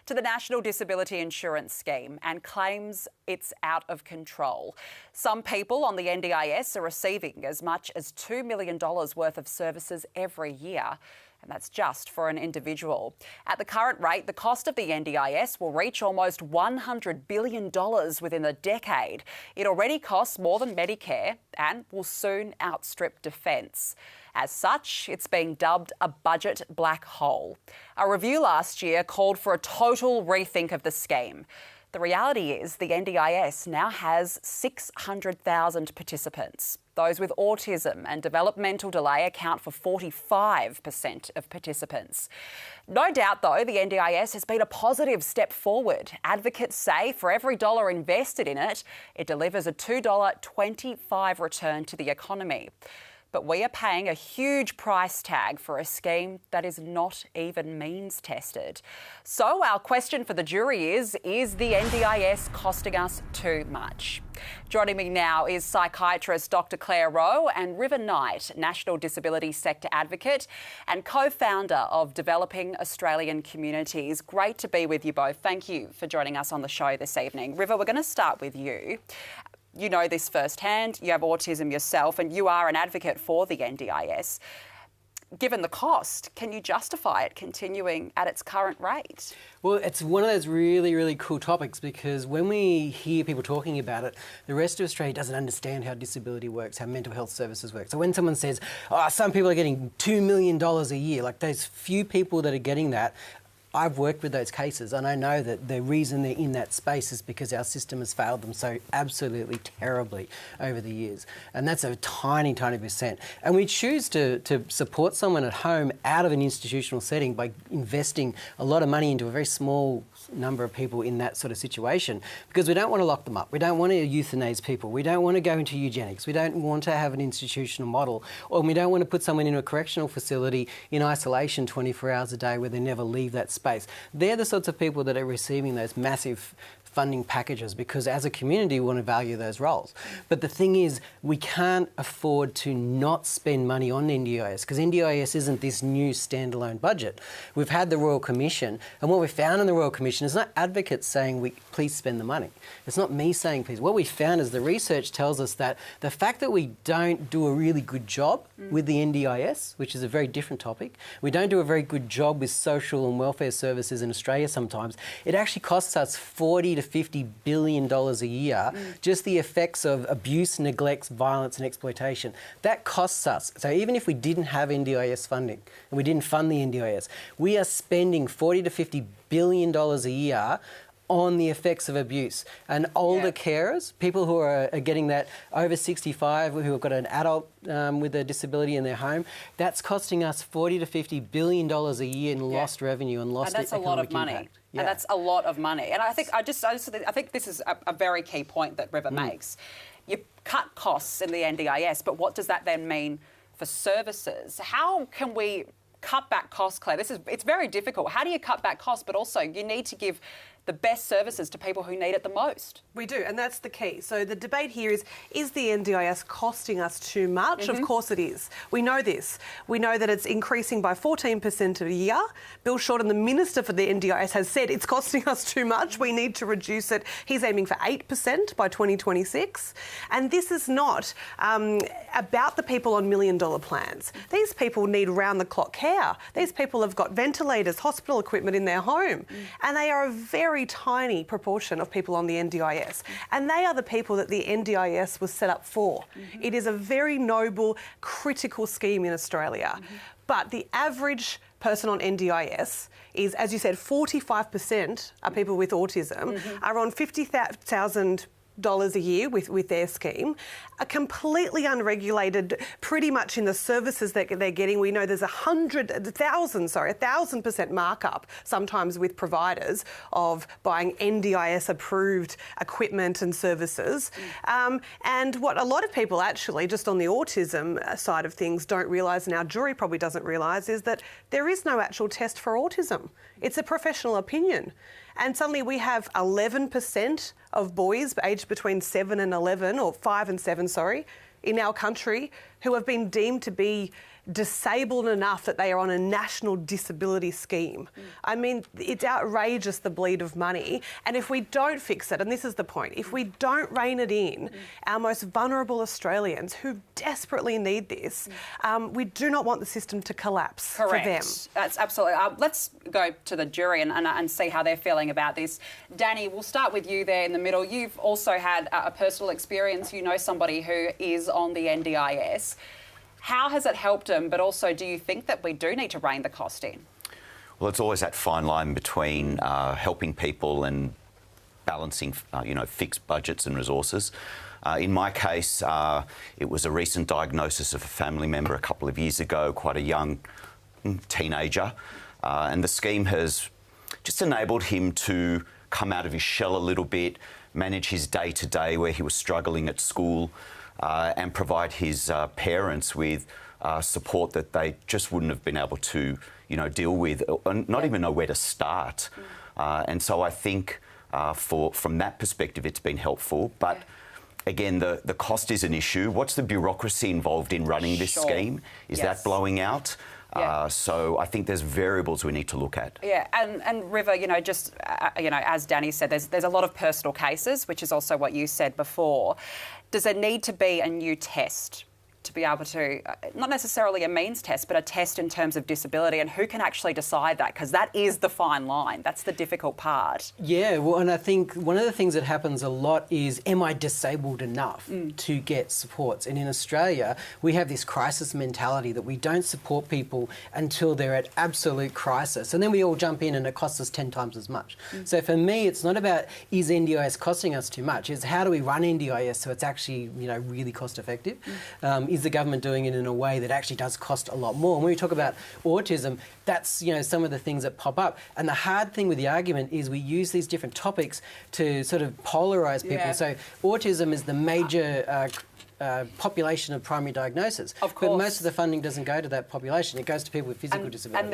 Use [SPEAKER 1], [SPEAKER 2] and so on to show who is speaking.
[SPEAKER 1] to the National Disability Insurance Scheme and claims it's out of control. Some people on the NDIS are receiving as much as $2 million worth of services every year. And that's just for an individual. At the current rate, the cost of the NDIS will reach almost $100 billion within a decade. It already costs more than Medicare and will soon outstrip defence. As such, it's being dubbed a budget black hole. A review last year called for a total rethink of the scheme. The reality is the NDIS now has 600,000 participants. Those with autism and developmental delay account for 45% of participants. No doubt, though, the NDIS has been a positive step forward. Advocates say for every dollar invested in it, it delivers a $2.25 return to the economy. But we are paying a huge price tag for a scheme that is not even means tested. So our question for the jury is the NDIS costing us too much? Joining me now is psychiatrist Dr. Claire Rowe and River Knight, National Disability Sector Advocate and co-founder of Developing Australian Communities. Great to be with you both. Thank you for joining us on the show this evening. River, we're going to start with you. You know this firsthand, you have autism yourself and you are an advocate for the NDIS. Given the cost, can you justify it continuing at its current rate?
[SPEAKER 2] Well, it's one of those really, really cool topics because when we hear people talking about it, the rest of Australia doesn't understand how disability works, how mental health services work. So when someone says, oh, some people are getting $2 million a year, like those few people that are getting that, I've worked with those cases and I know that the reason they're in that space is because our system has failed them so absolutely terribly over the years. And that's a tiny, tiny percent. And we choose to support someone at home out of an institutional setting by investing a lot of money into a very small number of people in that sort of situation because we don't want to lock them up. We don't want to euthanize people. We don't want to go into eugenics. We don't want to have an institutional model, or we don't want to put someone in a correctional facility in isolation 24 hours a day where they never leave that space. They're the sorts of people that are receiving those massive funding packages because as a community we want to value those roles. But the thing is we can't afford to not spend money on NDIS because NDIS isn't this new standalone budget. We've had the Royal Commission and what we found in the Royal Commission is not advocates saying please spend the money. It's not me saying please. What we found is the research tells us that the fact that we don't do a really good job with the NDIS, which is a very different topic, we don't do a very good job with social and welfare services in Australia sometimes, it actually costs us $40 to $50 billion a year, just the effects of abuse, neglect, violence and exploitation. That costs us. So even if we didn't have NDIS funding and we didn't fund the NDIS, we are spending $40 to $50 billion a year on the effects of abuse. And older carers, people who are getting that over 65, who have got an adult with a disability in their home, that's costing us $40 to $50 billion a year in lost revenue and lost economic impact.
[SPEAKER 1] And that's a lot of money. Yeah. And that's a lot of money. And I think this is a very key point that River makes. You cut costs in the NDIS, but what does that then mean for services? How can we cut back costs, Claire? It's very difficult. How do you cut back costs? But also you need to give the best services to people who need it the most.
[SPEAKER 3] We do, and that's the key. So the debate here is the NDIS costing us too much? Of course it is. We know this. We know that it's increasing by 14% a year. Bill Shorten, the Minister for the NDIS, has said it's costing us too much. We need to reduce it. He's aiming for 8% by 2026. And this is not about the people on $1 million plans. These people need round-the-clock care. These people have got ventilators, hospital equipment in their home, and they are a very tiny proportion of people on the NDIS. And they are the people that the NDIS was set up for. It is a very noble, critical scheme in Australia. But the average person on NDIS is, as you said, 45% are people with autism, are on $50,000 a year with their scheme, are completely unregulated pretty much in the services that they're getting. We know there's 1,000% markup sometimes with providers of buying NDIS approved equipment and services. And what a lot of people actually just on the autism side of things don't realise, and our jury probably doesn't realise, is that there is no actual test for autism. It's a professional opinion. And suddenly we have 11% of boys aged between 7 and 11, or 5 and 7, sorry, in our country who have been deemed to be disabled enough that they are on a national disability scheme. I mean, it's outrageous, the bleed of money. And if we don't fix it, and this is the point, if we don't rein it in, our most vulnerable Australians who desperately need this, we do not want the system to collapse for them.
[SPEAKER 1] That's absolutely. Let's go to the jury and see how they're feeling about this. Danny, we'll start with you there in the middle. You've also had a personal experience. You know somebody who is on the NDIS. How has it helped them? But also, do you think that we do need to rein the cost in?
[SPEAKER 4] Well, it's always that fine line between helping people and balancing, fixed budgets and resources. In my case, it was a recent diagnosis of a family member a couple of years ago, quite a young teenager, and the scheme has just enabled him to come out of his shell a little bit, manage his day-to-day where he was struggling at school, and provide his parents with support that they just wouldn't have been able to, deal with, and not even know where to start. And so I think from that perspective, it's been helpful. But again, the cost is an issue. What's the bureaucracy involved in running this scheme? Is that blowing out? So I think there's variables we need to look at.
[SPEAKER 1] Yeah, and River, as Danny said, there's a lot of personal cases, which is also what you said before. Does there need to be a new test to be able to, not necessarily a means test, but a test in terms of disability, and who can actually decide that? Because that is the fine line. That's the difficult part.
[SPEAKER 2] Yeah, well, and I think one of the things that happens a lot is, am I disabled enough to get supports? And in Australia, we have this crisis mentality that we don't support people until they're at absolute crisis. And then we all jump in and it costs us 10 times as much. So for me, it's not about, is NDIS costing us too much? It's how do we run NDIS so it's actually, really cost effective? Is the government doing it in a way that actually does cost a lot more? And when we talk about autism, that's some of the things that pop up. And the hard thing with the argument is we use these different topics to sort of polarise people. So autism is the major population of primary diagnosis.
[SPEAKER 1] Of course.
[SPEAKER 2] But most of the funding doesn't go to that population. It goes to people with physical disabilities.
[SPEAKER 1] And